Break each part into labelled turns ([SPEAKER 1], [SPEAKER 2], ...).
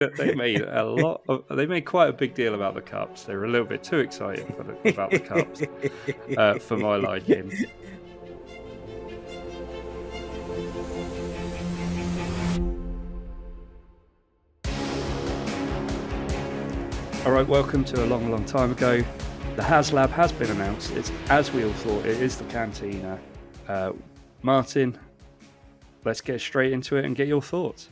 [SPEAKER 1] They made they made quite a big deal about the cups. They were a little bit too excited about the cups for my liking. All right, welcome to a long, long time ago. The Haslab has been announced. It's, as we all thought, it is the Cantina. Martyn, let's get straight into it and get your thoughts.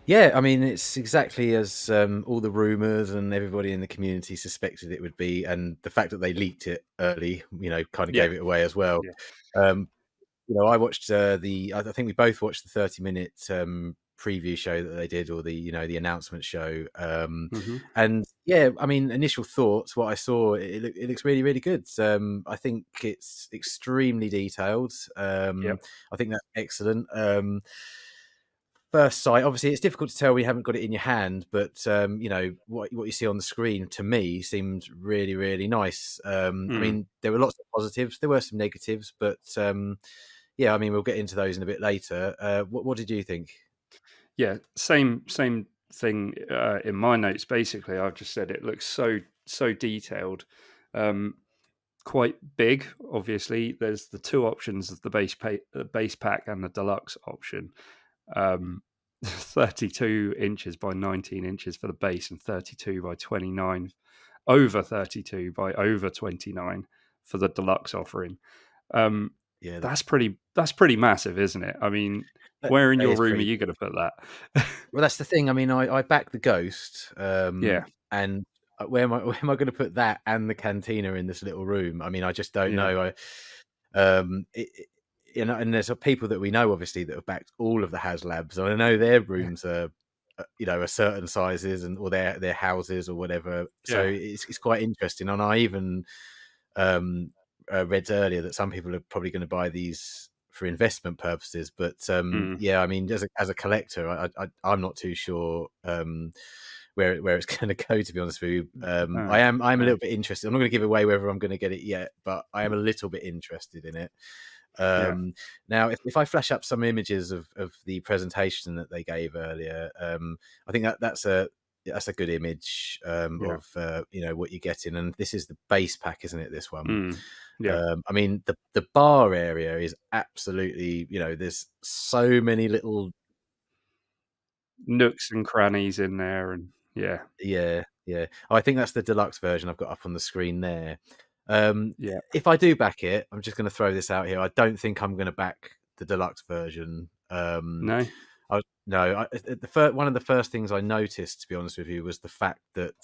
[SPEAKER 2] Yeah, I mean, it's exactly as all the rumours and everybody in the community suspected it would be, and the fact that they leaked it early, kind of gave it away as well.
[SPEAKER 1] Yeah.
[SPEAKER 2] I watched I think we both watched the 30-minute preview show that they did, or the announcement show. And yeah, I mean, initial thoughts, what I saw, it looks really, really good. I think it's extremely detailed. I think that's excellent. First sight, obviously, it's difficult to tell when you haven't got it in your hand, but what you see on the screen to me seemed really, really nice. I mean, there were lots of positives, there were some negatives, but yeah, I mean, we'll get into those in a bit later. What did you think?
[SPEAKER 1] Yeah, same thing in my notes. Basically, I've just said it looks so detailed, quite big. Obviously, there's the two options of the base pack and the deluxe option. 32 inches by 19 inches for the base, and 32 by 29, over 32 by over 29 for the deluxe offering. Yeah, that's pretty massive, isn't it? I mean, where in your room are you going to put that?
[SPEAKER 2] Well, that's the thing. I mean, I backed the Ghost, and where am I going to put that and the Cantina in this little room? I mean, I just don't know. And there's people that we know, obviously, that have backed all of the Haslabs, and I know their rooms are, are certain sizes, or their houses or whatever. So it's quite interesting. And I even read earlier that some people are probably going to buy these for investment purposes, but yeah, I mean, as a collector, I'm not too sure where it's going to go, to be honest with you. I'm a little bit interested. I'm not going to give away whether I'm going to get it yet, but I am a little bit interested in it. Now, if I flash up some images of the presentation that they gave earlier, I think that's a good image of what you're getting, and this is the base pack, isn't it? This one. I mean, the bar area is absolutely, there's so many little
[SPEAKER 1] nooks and crannies in there, and
[SPEAKER 2] yeah. I think that's the deluxe version I've got up on the screen there. If I do back it, I'm just going to throw this out here. I don't think I'm going to back the deluxe version.
[SPEAKER 1] No.
[SPEAKER 2] One of the first things I noticed, to be honest with you, was the fact that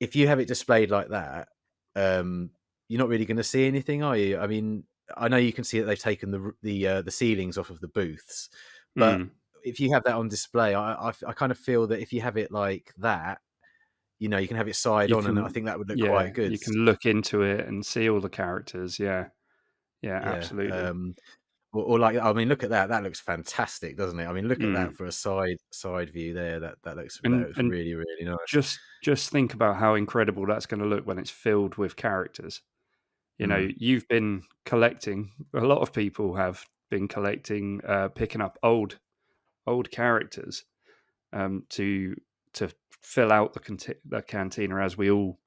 [SPEAKER 2] if you have it displayed like that, you're not really going to see anything, are you? I mean, I know you can see that they've taken the ceilings off of the booths, but if you have that on display, I kind of feel that if you have it like that, you can have it side on, and I think that would look quite good.
[SPEAKER 1] You can look into it and see all the characters. Yeah, absolutely.
[SPEAKER 2] Or like, I mean, look at that. That looks fantastic, doesn't it? I mean, look at that for a side view there. That looks really, really nice.
[SPEAKER 1] Just think about how incredible that's going to look when it's filled with characters. You've been collecting. A lot of people have been collecting, picking up old characters to fill out the Cantina, as we all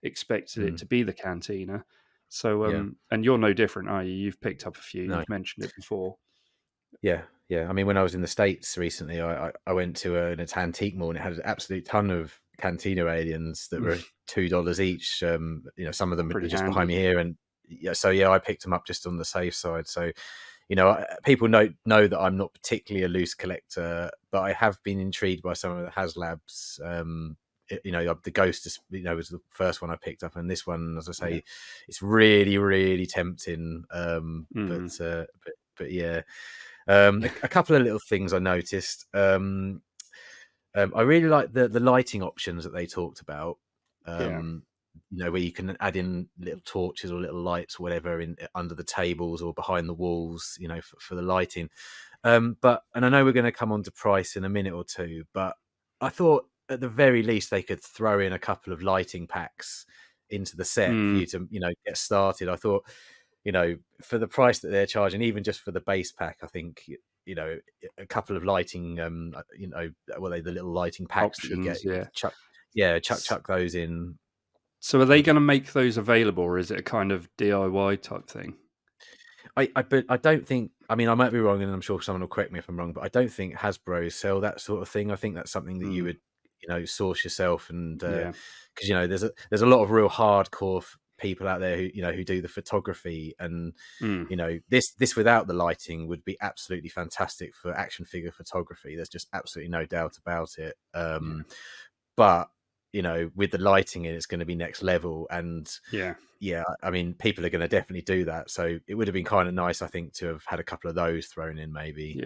[SPEAKER 1] expected it to be the Cantina. So, and you're no different, are you? You've picked up a few. No. You've mentioned it before.
[SPEAKER 2] Yeah. I mean, when I was in the States recently, I went to an antique mall, and it had an absolute ton of Cantina aliens that were $2 each. Some of them are just behind me here, and I picked them up just on the safe side. So, people know that I'm not particularly a loose collector, but I have been intrigued by some of the Haslabs. The Ghost was the first one I picked up, and this one, as I say, it's really, really tempting. But yeah, a couple of little things I noticed. I really like the lighting options that they talked about. Where you can add in little torches or little lights or whatever under the tables or behind the walls, for the lighting. And I know we're going to come on to price in a minute or two, but I thought at the very least they could throw in a couple of lighting packs into the set for you to, get started. I thought, for the price that they're charging, even just for the base pack, I think, a couple of lighting, what are they, the little lighting packs that you get.
[SPEAKER 1] Options, yeah.
[SPEAKER 2] Chuck those in.
[SPEAKER 1] So are they going to make those available, or is it a kind of DIY type thing?
[SPEAKER 2] But I don't think. I mean, I might be wrong, and I'm sure someone will correct me if I'm wrong. But I don't think Hasbro sell that sort of thing. I think that's something that you would, source yourself, and
[SPEAKER 1] Yeah.
[SPEAKER 2] because there's a lot of real hardcore people out there who do the photography, and this without the lighting would be absolutely fantastic for action figure photography. There's just absolutely no doubt about it. But with the lighting in, it's going to be next level, and I mean, people are going to definitely do that. So it would have been kind of nice, I think, to have had a couple of those thrown in, maybe.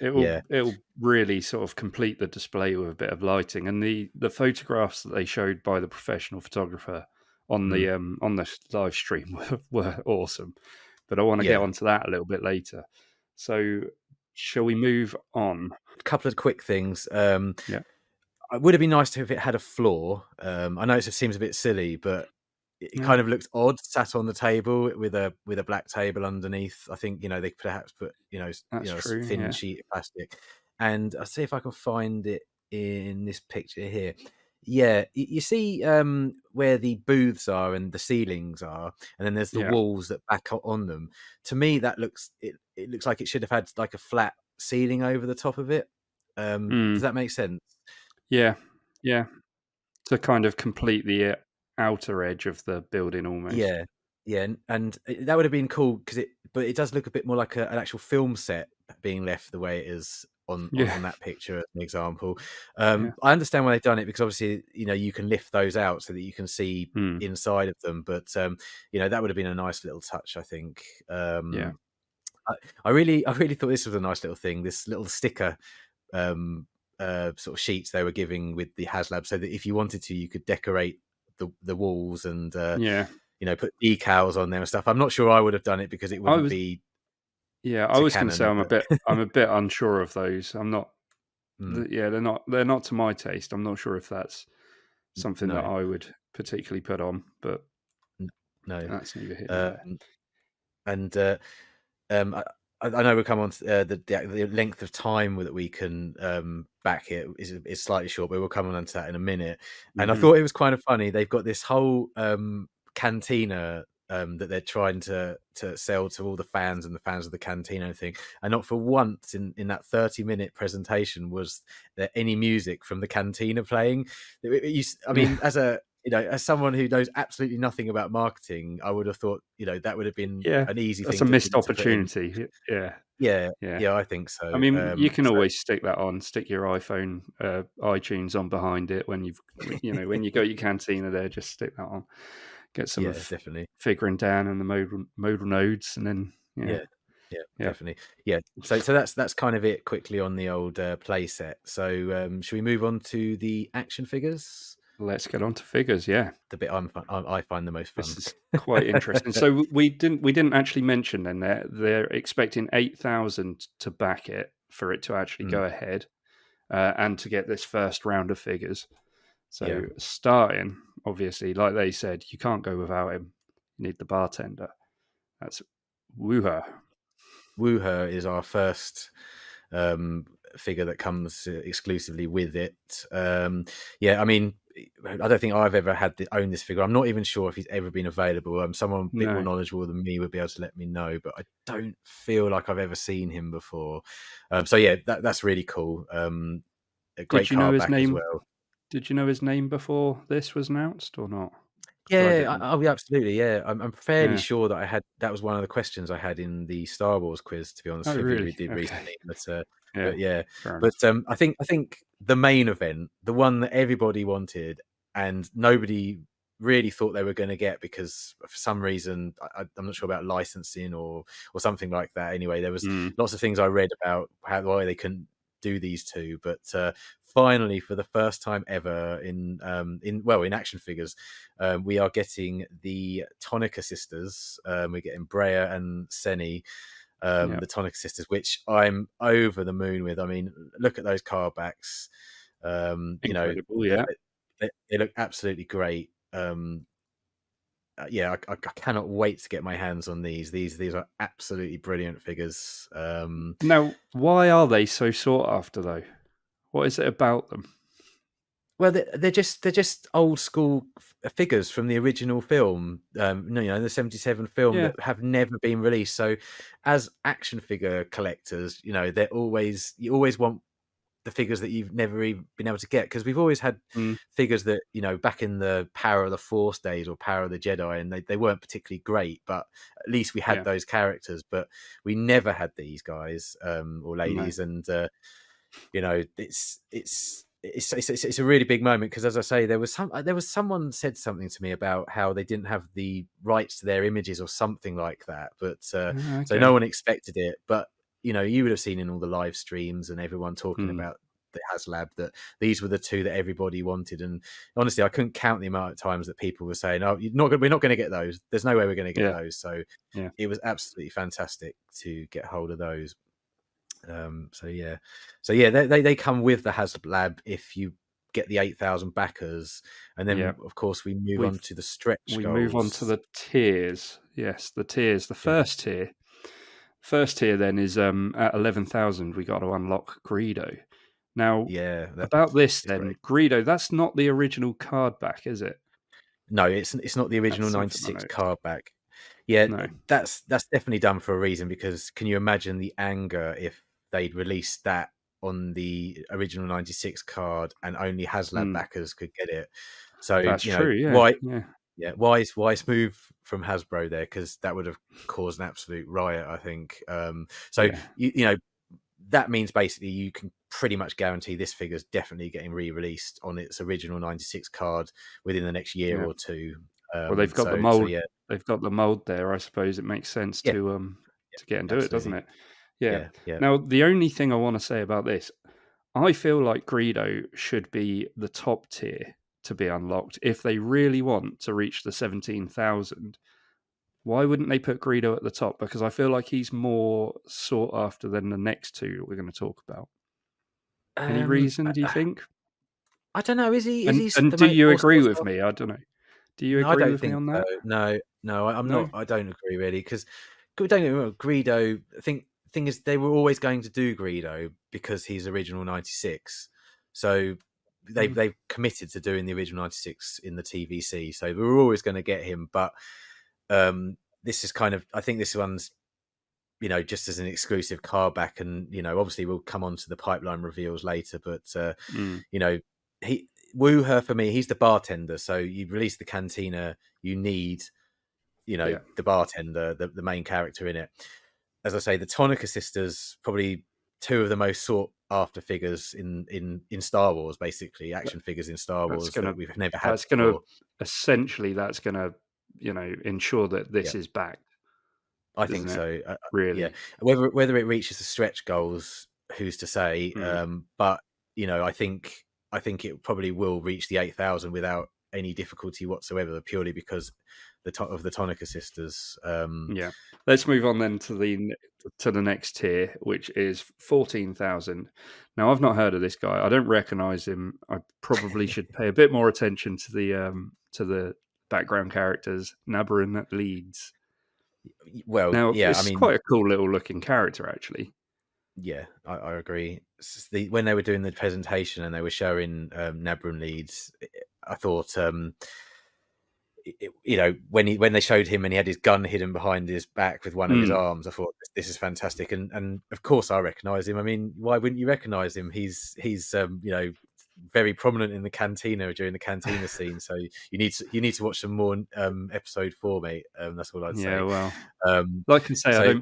[SPEAKER 1] It'll really sort of complete the display with a bit of lighting, and the photographs that they showed by the professional photographer on the live stream were awesome. But I want to get onto that a little bit later. So shall we move on?
[SPEAKER 2] A couple of quick things. It would have been nice if it had a floor. I know it seems a bit silly, but it kind of looked odd sat on the table with a black table underneath. I think they perhaps put a thin sheet of plastic. And I'll see if I can find it in this picture here. Yeah, you see where the booths are and the ceilings are, and then there's the walls that back on them. To me, that looks like it should have had like a flat ceiling over the top of it. Does that make sense?
[SPEAKER 1] Yeah. To kind of complete the outer edge of the building almost.
[SPEAKER 2] Yeah, and that would have been cool but it does look a bit more like an actual film set being left the way it is on that picture as an example. I understand why they've done it, because obviously you can lift those out so that you can see inside of them, but that would have been a nice little touch, I think. I really thought this was a nice little thing, this little sticker sort of sheets they were giving with the Haslab, so that if you wanted to, you could decorate the walls and put decals on them and stuff. I'm not sure I would have done it, because it wouldn't be.
[SPEAKER 1] Yeah, I was going to say I'm a bit unsure of those. I'm not. They're not to my taste. I'm not sure if that's something that I would particularly put on, but
[SPEAKER 2] no,
[SPEAKER 1] that's neither here nor there.
[SPEAKER 2] And I know we'll come on to the length of time that we can back it is slightly short, but we'll come on to that in a minute. And I thought it was kind of funny. They've got this whole cantina that they're trying to sell to all the fans and the fans of the cantina thing, and not for once in that 30-minute presentation was there any music from the cantina playing. I mean, as someone who knows absolutely nothing about marketing, I would have thought that would have been an easy thing.
[SPEAKER 1] That's a missed opportunity.
[SPEAKER 2] Yeah, I think so.
[SPEAKER 1] I mean, you can always stick that on. Stick your iPhone iTunes on behind it when when you got your cantina there. Just stick that on. Get some
[SPEAKER 2] definitely
[SPEAKER 1] figuring down and the modal nodes, and then
[SPEAKER 2] definitely. So that's kind of it quickly on the old play set. So should we move on to the action figures?
[SPEAKER 1] Let's get on to figures. Yeah,
[SPEAKER 2] the bit I find the most fun.
[SPEAKER 1] This is quite interesting. So we didn't actually mention then they're expecting 8,000 to back it for it to actually go ahead, and to get this first round of figures. So starting, obviously, like they said, you can't go without him. You need the bartender. That's Wooher.
[SPEAKER 2] Wooher is our first figure that comes exclusively with it. I mean, I don't think I've ever had to own this figure. I'm not even sure if he's ever been available. Someone a bit more knowledgeable than me would be able to let me know, but I don't feel like I've ever seen him before. That's really cool. A great card back as well.
[SPEAKER 1] Did you know his name before this was announced or not?
[SPEAKER 2] Yeah, absolutely. Yeah, I'm fairly sure that that was one of the questions I had in the Star Wars quiz, to be honest.
[SPEAKER 1] Really?
[SPEAKER 2] We did recently, but I think the main event, the one that everybody wanted and nobody really thought they were going to get, because for some reason I'm not sure about licensing or something like that. Anyway, there was lots of things I read about why they couldn't do these two, but finally, for the first time ever in action figures, we are getting the Tonica sisters. We're getting Brea and Senny, the Tonica sisters, which I'm over the moon with. I mean, look at those card backs.
[SPEAKER 1] Incredible,
[SPEAKER 2] they look absolutely great. yeah, I cannot wait to get my hands on these. These are absolutely brilliant figures.
[SPEAKER 1] Now, why are they so sought after, though? What is it about them?
[SPEAKER 2] Well, they're just old school figures from the original film, the '77 film
[SPEAKER 1] Yeah.
[SPEAKER 2] that have never been released. So, as action figure collectors, you always want the figures that you've never even been able to get, because we've always had
[SPEAKER 1] Mm,
[SPEAKER 2] figures that, back in the Power of the Force days or Power of the Jedi, and they weren't particularly great, but at least we had
[SPEAKER 1] yeah.
[SPEAKER 2] those characters. But we never had these guys or
[SPEAKER 1] No.
[SPEAKER 2] ladies, and it's a really big moment, because, as I say, there was someone said something to me about how they didn't have the rights to their images or something like that, but so no
[SPEAKER 1] Okay.
[SPEAKER 2] one expected it. But you would have seen in all the live streams and everyone talking
[SPEAKER 1] Mm,
[SPEAKER 2] about the Haslab that these were the two that everybody wanted. And honestly, I couldn't count the amount of times that people were saying, "Oh, we're not going to get those. There's no way we're going to get
[SPEAKER 1] yeah.
[SPEAKER 2] those." So
[SPEAKER 1] Yeah.
[SPEAKER 2] it was absolutely fantastic to get hold of those. So yeah, they come with the Haslab if you get the 8,000 backers, and
[SPEAKER 1] Yeah.
[SPEAKER 2] then of course we move on
[SPEAKER 1] We've
[SPEAKER 2] to the stretch
[SPEAKER 1] we move on to
[SPEAKER 2] goals.
[SPEAKER 1] the tiers. Yes, the tiers. The
[SPEAKER 2] Yeah,
[SPEAKER 1] first tier. First tier then is at 11,000. We got to unlock Greedo. Now,
[SPEAKER 2] yeah,
[SPEAKER 1] about this
[SPEAKER 2] it's great.
[SPEAKER 1] then, Greedo. That's not the original card back, is it?
[SPEAKER 2] No, it's not the
[SPEAKER 1] That's
[SPEAKER 2] original
[SPEAKER 1] something I
[SPEAKER 2] '96
[SPEAKER 1] noticed.
[SPEAKER 2] card back. Yeah,
[SPEAKER 1] No.
[SPEAKER 2] that's definitely done for a reason, because can you imagine the anger if they'd released that on the original '96 card and only Haslab
[SPEAKER 1] Mm,
[SPEAKER 2] backers could get it? So
[SPEAKER 1] that's true. Yeah.
[SPEAKER 2] why?
[SPEAKER 1] Yeah.
[SPEAKER 2] Yeah, wise move from Hasbro there, because that would have caused an absolute riot, I think. So
[SPEAKER 1] Yeah.
[SPEAKER 2] that means basically you can pretty much guarantee this figure's definitely getting re-released on its original '96 card within the next year
[SPEAKER 1] Yeah.
[SPEAKER 2] or two.
[SPEAKER 1] Well, they've got the
[SPEAKER 2] So
[SPEAKER 1] mold.
[SPEAKER 2] yeah,
[SPEAKER 1] They've got the mold there. I suppose it makes sense
[SPEAKER 2] yeah,
[SPEAKER 1] to get and do it, doesn't
[SPEAKER 2] absolutely,
[SPEAKER 1] it? Yeah.
[SPEAKER 2] yeah, yeah.
[SPEAKER 1] Now, the only thing I want to say about this, I feel like Greedo should be the top tier to be unlocked. If they really want to reach the 17,000, why wouldn't they put Greedo at the top? Because I feel like he's more sought after than the next two that we're going to talk about. Any
[SPEAKER 2] Um,
[SPEAKER 1] reason, do you think?
[SPEAKER 2] I don't know. Is he
[SPEAKER 1] And
[SPEAKER 2] the
[SPEAKER 1] do you
[SPEAKER 2] more
[SPEAKER 1] agree
[SPEAKER 2] sought
[SPEAKER 1] with
[SPEAKER 2] after?
[SPEAKER 1] me? I don't know. Do you
[SPEAKER 2] No, I
[SPEAKER 1] agree
[SPEAKER 2] don't
[SPEAKER 1] with me
[SPEAKER 2] think
[SPEAKER 1] on
[SPEAKER 2] so.
[SPEAKER 1] that?
[SPEAKER 2] No, I'm
[SPEAKER 1] No?
[SPEAKER 2] not. I don't agree really, because don't get me wrong, Greedo. I think thing is they were always going to do Greedo because he's original '96. So
[SPEAKER 1] Mm,
[SPEAKER 2] they've committed to doing the original '96 in the TVC. So we were always going to get him, but this is kind of, I think this one's just as an exclusive car back, and obviously we'll come on to the pipeline reveals later, but
[SPEAKER 1] mm,
[SPEAKER 2] you know he Woo Her, for me, he's the bartender. So you release the cantina, you need
[SPEAKER 1] yeah.
[SPEAKER 2] the bartender, the main character in it. As I say, the Tonica sisters, probably two of the most sought after figures in Star Wars, basically
[SPEAKER 1] That,
[SPEAKER 2] action figures in Star
[SPEAKER 1] that's
[SPEAKER 2] Wars
[SPEAKER 1] gonna
[SPEAKER 2] that we've never had
[SPEAKER 1] that's gonna
[SPEAKER 2] before.
[SPEAKER 1] essentially that's gonna ensure that
[SPEAKER 2] Yeah,
[SPEAKER 1] this is backed,
[SPEAKER 2] I think
[SPEAKER 1] isn't it?
[SPEAKER 2] so. Yeah,
[SPEAKER 1] Really?
[SPEAKER 2] whether it reaches the stretch goals, who's to say?
[SPEAKER 1] Mm,
[SPEAKER 2] But I think it probably will reach the 8,000 without any difficulty whatsoever, purely because of the Tonica sisters.
[SPEAKER 1] yeah. Let's move on then to the next tier, which is 14,000. Now I've not heard of this guy. I don't recognise him. I probably should pay a bit more attention to the background characters. Nabaran leads.
[SPEAKER 2] Well,
[SPEAKER 1] Now
[SPEAKER 2] yeah, I
[SPEAKER 1] this is
[SPEAKER 2] mean,
[SPEAKER 1] quite a cool little looking character, actually.
[SPEAKER 2] yeah, I agree. When they were doing the presentation and they were showing Nabron leads, I thought, when they showed him and he had his gun hidden behind his back with one of his
[SPEAKER 1] Mm,
[SPEAKER 2] arms, I thought this is fantastic. And of course I recognise him. I mean, why wouldn't you recognise him? He's very prominent in the cantina during the cantina scene. So you need to watch some more episode 4, mate. That's all I'd
[SPEAKER 1] yeah.
[SPEAKER 2] say.
[SPEAKER 1] Well,
[SPEAKER 2] Um,
[SPEAKER 1] like I say, I
[SPEAKER 2] so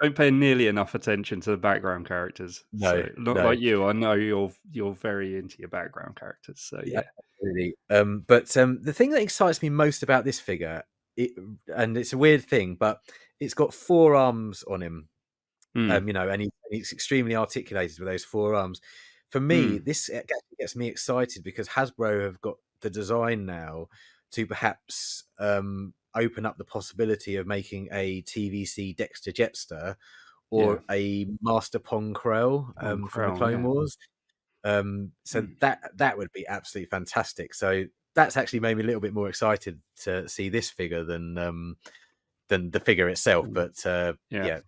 [SPEAKER 1] don't pay nearly enough attention to the background characters.
[SPEAKER 2] no,
[SPEAKER 1] So not
[SPEAKER 2] no.
[SPEAKER 1] like you. I know you're very into your background characters. So
[SPEAKER 2] Yeah,
[SPEAKER 1] yeah.
[SPEAKER 2] absolutely. But the thing that excites me most about this figure, and it's a weird thing, but it's got four arms on him.
[SPEAKER 1] Mm,
[SPEAKER 2] And he's extremely articulated with those four arms. For me,
[SPEAKER 1] mm,
[SPEAKER 2] this actually gets me excited, because Hasbro have got the design now to perhaps open up the possibility of making a TVC Dexter Jetster
[SPEAKER 1] yeah.
[SPEAKER 2] or a Master Pong Krell
[SPEAKER 1] On
[SPEAKER 2] from the
[SPEAKER 1] Crown.
[SPEAKER 2] Clone
[SPEAKER 1] Yeah.
[SPEAKER 2] Wars. So
[SPEAKER 1] Mm,
[SPEAKER 2] that would be absolutely fantastic. So that's actually made me a little bit more excited to see this figure than the figure itself. But
[SPEAKER 1] Yeah.
[SPEAKER 2] yeah,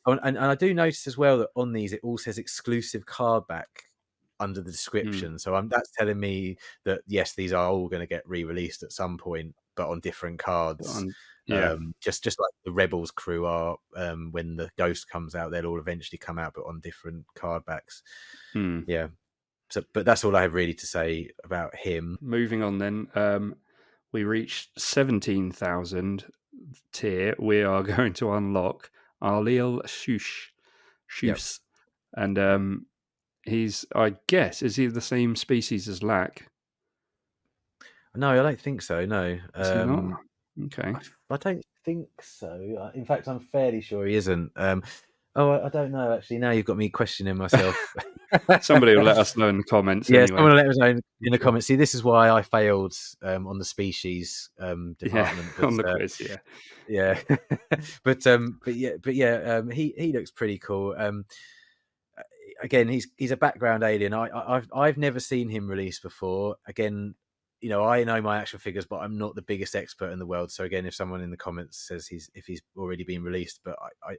[SPEAKER 2] and I do notice as well that on these it all says exclusive card back under the description. So that's telling me that yes, these are all going to get re-released at some point, but on different cards.
[SPEAKER 1] Yeah.
[SPEAKER 2] Just like the Rebels crew are, when the Ghost comes out, they'll all eventually come out, but on different card backs. Yeah. So, but that's all I have really to say about him.
[SPEAKER 1] Moving on then, we reached 17,000 tier. We are going to unlock Arleel Shoos. And he's, I guess, is he the same species as Lack?
[SPEAKER 2] No, I don't think so. No.
[SPEAKER 1] Is he not? Okay.
[SPEAKER 2] I don't think so. In fact, I'm fairly sure he isn't. I don't know, actually. Now you've got me questioning myself.
[SPEAKER 1] Somebody will let us know in the comments.
[SPEAKER 2] Yeah,
[SPEAKER 1] anyway.
[SPEAKER 2] someone will let us know in the comments. See, this is why I failed on the species department.
[SPEAKER 1] Yeah, on the quiz,
[SPEAKER 2] yeah. but yeah, he looks pretty cool. Again, he's a background alien. I've never seen him released before. Again, I know my action figures, but I'm not the biggest expert in the world. So again, if someone in the comments says if he's already been released, but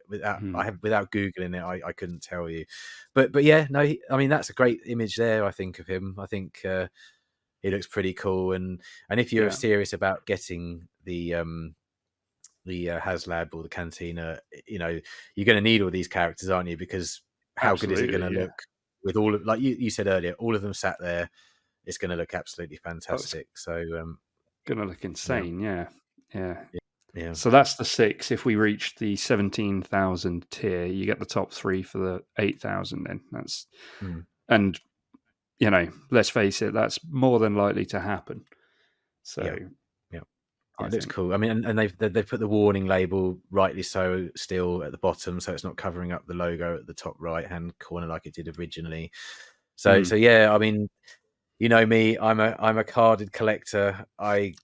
[SPEAKER 2] without googling it, I couldn't tell you. But yeah, no, I mean that's a great image there. I think of him. I think he looks pretty cool. And if you're serious about getting the Haslab or the Cantina, you're going to need all these characters, aren't you? Because how good is it going to look with all of, like you said earlier, all of them sat there? It's going to look absolutely fantastic. So
[SPEAKER 1] going to look insane. Yeah.
[SPEAKER 2] So
[SPEAKER 1] that's the 6. If we reach the 17,000 tier, you get the top 3 for the 8,000. Then that's and let's face it, that's more than likely to happen. So
[SPEAKER 2] it looks cool. I mean, and they've put the warning label, rightly so, still at the bottom, so it's not covering up the logo at the top right hand corner like it did originally. So yeah, I mean, you know me, I'm a carded collector. I'm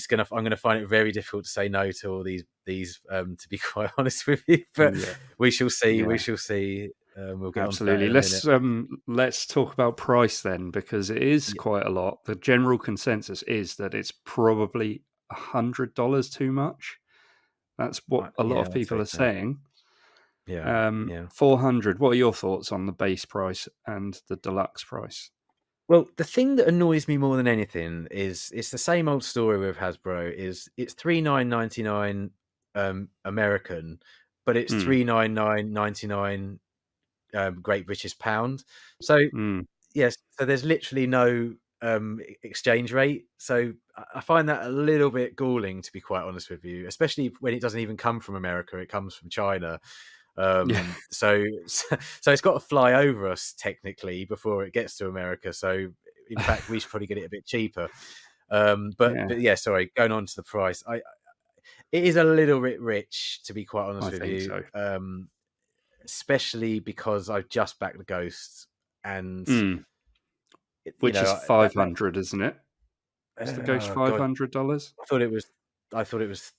[SPEAKER 2] gonna find it very difficult to say no to all these to be quite honest with you. But we shall see. We shall see. We'll get
[SPEAKER 1] absolutely.
[SPEAKER 2] On to that in a minute.
[SPEAKER 1] Let's talk about price then, because it is quite a lot. The general consensus is that it's probably $100 too much. That's what a lot of people are saying.
[SPEAKER 2] Yeah.
[SPEAKER 1] 400. What are your thoughts on the base price and the deluxe price?
[SPEAKER 2] Well, the thing that annoys me more than anything is it's the same old story with Hasbro. It's $39.99 American, but it's $399.99 Great British pound. So yes, so there's literally no exchange rate. So I find that a little bit galling, to be quite honest with you, especially when it doesn't even come from America; it comes from China. So it's got to fly over us technically before it gets to America. So in fact, we should probably get it a bit cheaper. But yeah, sorry. Going on to the price, it is a little bit rich, to be quite honest with you.
[SPEAKER 1] So.
[SPEAKER 2] Especially because I've just backed the Ghost, and
[SPEAKER 1] which is 500, isn't it? Is the Ghost $500?
[SPEAKER 2] I thought it was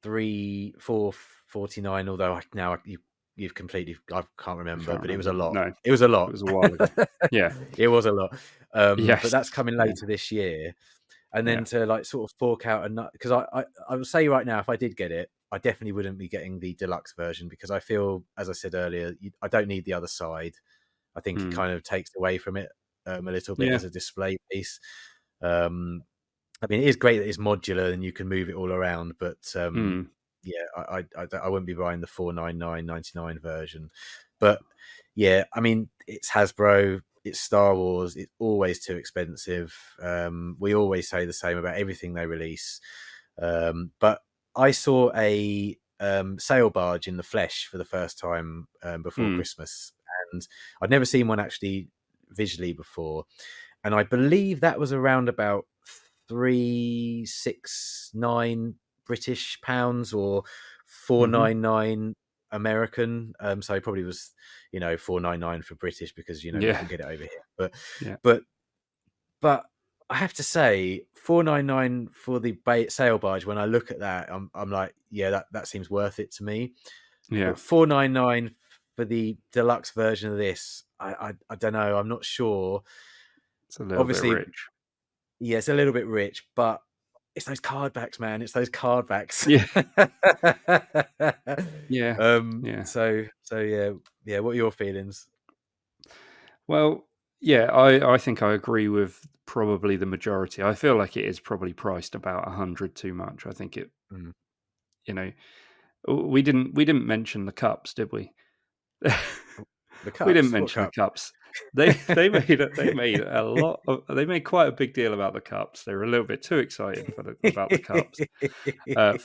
[SPEAKER 2] $449. Although now you've completely, I can't remember, but it was a lot.
[SPEAKER 1] No,
[SPEAKER 2] it was a lot.
[SPEAKER 1] It was a while ago. Yeah,
[SPEAKER 2] it was a lot. But that's coming later this year. And then to like sort of fork out because I will say right now, if I did get it, I definitely wouldn't be getting the deluxe version because I feel, as I said earlier, I don't need the other side. I think it kind of takes away from it a little bit as a display piece. I mean, it is great that it's modular and you can move it all around, but I wouldn't be buying the $499.99 version. But yeah, I mean, it's Hasbro. It's Star Wars. It's always too expensive. We always say the same about everything they release. But I saw a sail barge in the flesh for the first time before Christmas, and I'd never seen one actually visually before. And I believe that was around about $369 British pounds or $499 American. So it probably was, $499 for British because we can get it over here. But I have to say, $499 for the sail barge. When I look at that, I'm like, that seems worth it to me.
[SPEAKER 1] Yeah,
[SPEAKER 2] but $499 for the deluxe version of this, I don't know. I'm not sure.
[SPEAKER 1] It's a little bit rich.
[SPEAKER 2] yeah, it's a little bit rich, but it's those card backs, man. It's those card backs.
[SPEAKER 1] Yeah, yeah, yeah.
[SPEAKER 2] So yeah, yeah. What are your feelings?
[SPEAKER 1] Well, yeah, I think I agree with probably the majority. I feel like it is probably priced about 100 too much. I think it,
[SPEAKER 2] Mm.
[SPEAKER 1] you know, we didn't mention the cups, did we?
[SPEAKER 2] The
[SPEAKER 1] We didn't
[SPEAKER 2] cups? What
[SPEAKER 1] mention the
[SPEAKER 2] cup?
[SPEAKER 1] cups. They made quite a big deal about the cups. They were a little bit too excited about the cups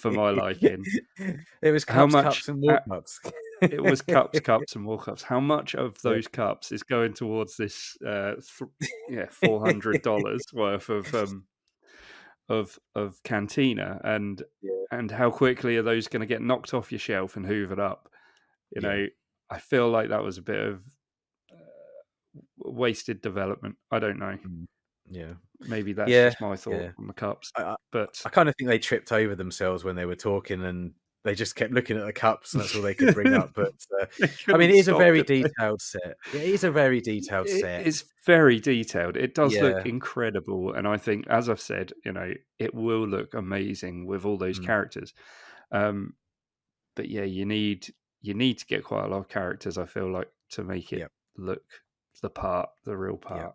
[SPEAKER 1] for my liking.
[SPEAKER 2] It was
[SPEAKER 1] How
[SPEAKER 2] cups,
[SPEAKER 1] much?
[SPEAKER 2] cups, and more cups.
[SPEAKER 1] It was cups, cups, and more cups. How much of
[SPEAKER 2] Yeah.
[SPEAKER 1] those cups is going towards this? $400 worth of Cantina,
[SPEAKER 2] Yeah.
[SPEAKER 1] and how quickly are those going to get knocked off your shelf and hoovered up? You
[SPEAKER 2] Yeah.
[SPEAKER 1] know, I feel like that was a bit of wasted development. I don't know.
[SPEAKER 2] Mm. Yeah.
[SPEAKER 1] Maybe that's
[SPEAKER 2] Yeah.
[SPEAKER 1] just my thought
[SPEAKER 2] Yeah.
[SPEAKER 1] on the cups,
[SPEAKER 2] I, I,
[SPEAKER 1] but
[SPEAKER 2] I kind of think they tripped over themselves when they were talking, and they just kept looking at the cups, and that's all they could bring up. But
[SPEAKER 1] they
[SPEAKER 2] I mean,
[SPEAKER 1] couldn't
[SPEAKER 2] it is a
[SPEAKER 1] stop,
[SPEAKER 2] very
[SPEAKER 1] could they?
[SPEAKER 2] detailed set. It is a very detailed set.
[SPEAKER 1] It's very detailed. It does look
[SPEAKER 2] Yeah.
[SPEAKER 1] incredible, and I think, as I've said, it will look amazing with all those
[SPEAKER 2] Mm.
[SPEAKER 1] characters. Um, but yeah, you need to get quite a lot of characters, I feel like, to make it
[SPEAKER 2] Yep.
[SPEAKER 1] look the real
[SPEAKER 2] Yep.
[SPEAKER 1] part.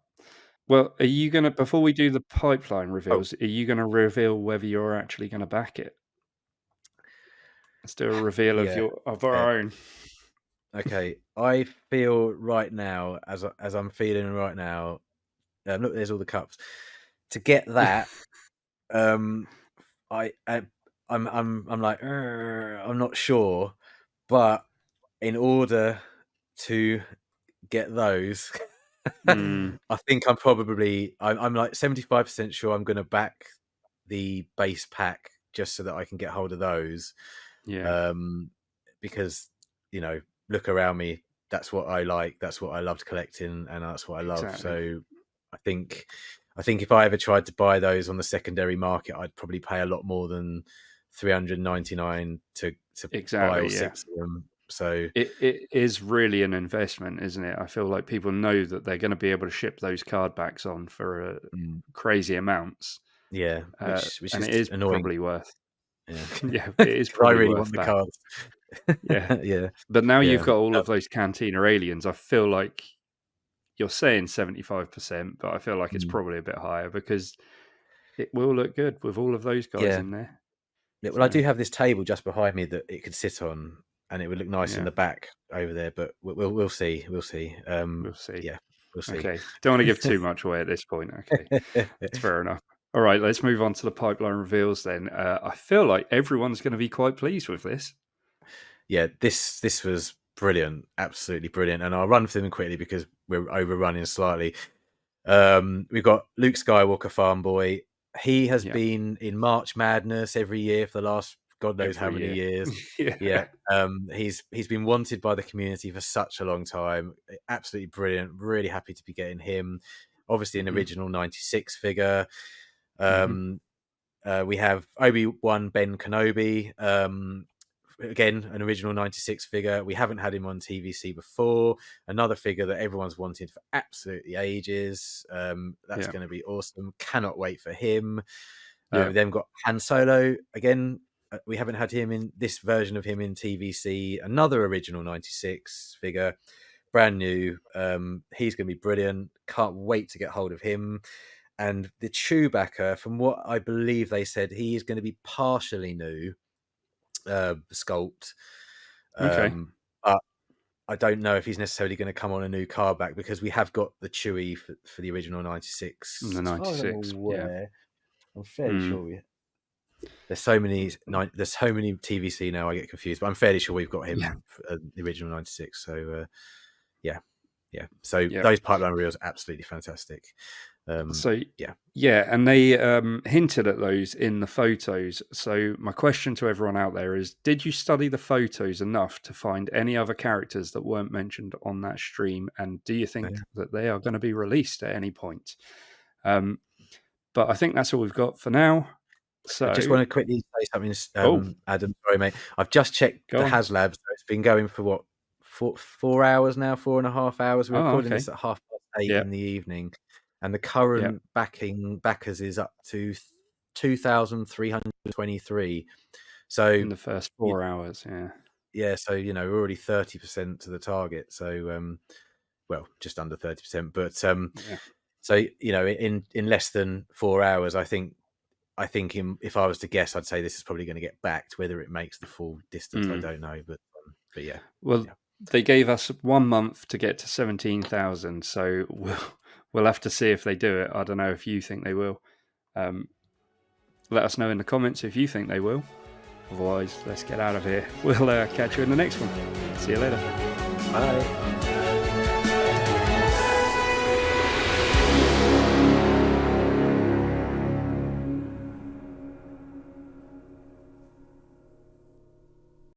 [SPEAKER 1] Well, are you gonna before we do the pipeline
[SPEAKER 2] Oh,
[SPEAKER 1] reveals, are you gonna reveal whether you're actually gonna back it? Let's do a reveal of
[SPEAKER 2] yeah. Yeah.
[SPEAKER 1] our own.
[SPEAKER 2] Okay. I feel right now, as I'm feeling right now. Look, there's all the cups. To get that, um, I'm like, I'm not sure, but in order to get those,
[SPEAKER 1] Mm,
[SPEAKER 2] I think I'm like 75% sure I'm going to back the base pack just so that I can get hold of those.
[SPEAKER 1] yeah,
[SPEAKER 2] Um, because look around me, that's what I like, that's what I loved collecting, and that's what I love.
[SPEAKER 1] exactly,
[SPEAKER 2] So I think if I ever tried to buy those on the secondary market, I'd probably pay a lot more than 399 to buy all
[SPEAKER 1] exactly. Yeah,
[SPEAKER 2] six of them. So
[SPEAKER 1] it is really an investment, isn't it? I feel like people know that they're going to be able to ship those card backs on for
[SPEAKER 2] mm,
[SPEAKER 1] crazy amounts,
[SPEAKER 2] yeah, which
[SPEAKER 1] and
[SPEAKER 2] is
[SPEAKER 1] it is
[SPEAKER 2] annoying.
[SPEAKER 1] probably worth.
[SPEAKER 2] Yeah,
[SPEAKER 1] Yeah, it is
[SPEAKER 2] because I
[SPEAKER 1] probably
[SPEAKER 2] really
[SPEAKER 1] worth
[SPEAKER 2] want the
[SPEAKER 1] that.
[SPEAKER 2] cards.
[SPEAKER 1] Yeah,
[SPEAKER 2] Yeah,
[SPEAKER 1] but now you've
[SPEAKER 2] yeah.
[SPEAKER 1] got all of those Cantina aliens. I feel like you're saying 75%, but I feel like it's
[SPEAKER 2] Mm,
[SPEAKER 1] probably a bit higher because it will look good with all of those guys
[SPEAKER 2] yeah.
[SPEAKER 1] in there.
[SPEAKER 2] Yeah, well, I
[SPEAKER 1] So
[SPEAKER 2] do have this table just behind me that it could sit on, and it would look nice in
[SPEAKER 1] yeah,
[SPEAKER 2] the back over there. But we'll see. We'll see.
[SPEAKER 1] we'll see.
[SPEAKER 2] Yeah, we'll see.
[SPEAKER 1] Okay, don't want to give too much away at this point. Okay, that's fair enough. All right, let's move on to the pipeline reveals then. I feel like everyone's going to be quite pleased with this.
[SPEAKER 2] Yeah, this was brilliant, absolutely brilliant. And I'll run through them quickly because we're overrunning slightly. We've got Luke Skywalker, Farm Boy. He has
[SPEAKER 1] Yeah,
[SPEAKER 2] been in March Madness every year for the last God knows how
[SPEAKER 1] every
[SPEAKER 2] many
[SPEAKER 1] year.
[SPEAKER 2] years. Yeah.
[SPEAKER 1] Yeah.
[SPEAKER 2] He's been wanted by the community for such a long time. Absolutely brilliant. Really happy to be getting him. Obviously, an
[SPEAKER 1] Hmm.
[SPEAKER 2] original 96 figure.
[SPEAKER 1] Hmm.
[SPEAKER 2] We have Obi-Wan Ben Kenobi. Again, an original 96 figure. We haven't had him on TVC before. Another figure that everyone's wanted for absolutely ages. That's
[SPEAKER 1] Yeah.
[SPEAKER 2] going to be awesome. Cannot wait for him.
[SPEAKER 1] Yeah.
[SPEAKER 2] We then got Han Solo. Again, we haven't had him in this version of him in TVC. Another original 96 figure. Brand new. He's going to be brilliant. Can't wait to get hold of him. And the Chewbacca, from what I believe they said, he is going to be partially new sculpt.
[SPEAKER 1] Okay.
[SPEAKER 2] But I don't know if he's necessarily going to come on a new card back because we have got the Chewie for the original 96.
[SPEAKER 1] The
[SPEAKER 2] As far as I'm
[SPEAKER 1] 96. Yeah.
[SPEAKER 2] aware, I'm fairly
[SPEAKER 1] Mm.
[SPEAKER 2] sure there's so many TVC now I get confused, but I'm fairly sure we've got
[SPEAKER 1] Yeah.
[SPEAKER 2] him for the original 96. So yeah. So
[SPEAKER 1] Yeah.
[SPEAKER 2] those pipeline reels are absolutely fantastic.
[SPEAKER 1] So
[SPEAKER 2] Yeah.
[SPEAKER 1] yeah, and they hinted at those in the photos. So my question to everyone out there is: did you study the photos enough to find any other characters that weren't mentioned on that stream? And do you think that they are going to be released at any point? But I think that's all we've got for now. So
[SPEAKER 2] I just want to quickly say something,
[SPEAKER 1] oh,
[SPEAKER 2] Adam. Sorry, mate. I've just checked
[SPEAKER 1] go
[SPEAKER 2] the
[SPEAKER 1] on.
[SPEAKER 2] Haslab. So it's been going for what, 4 hours now, 4.5 hours. We're
[SPEAKER 1] Oh,
[SPEAKER 2] recording
[SPEAKER 1] okay.
[SPEAKER 2] this at 8:30
[SPEAKER 1] Yeah.
[SPEAKER 2] in the evening. and the current backers is up to 2,323. So
[SPEAKER 1] in the first 4 hours,
[SPEAKER 2] yeah, so we're already 30% to the target. So well, just under 30%, but so in less than 4 hours, I think if I was to guess, I'd say this is probably going to get backed. Whether it makes the full distance, I don't know, but yeah.
[SPEAKER 1] Well,
[SPEAKER 2] yeah.
[SPEAKER 1] They gave us 1 month to get to 17,000, so we'll have to see if they do it. I don't know if you think they will. Let us know in the comments if you think they will. Otherwise, let's get out of here. We'll catch you in the next one. See you later.
[SPEAKER 2] Bye.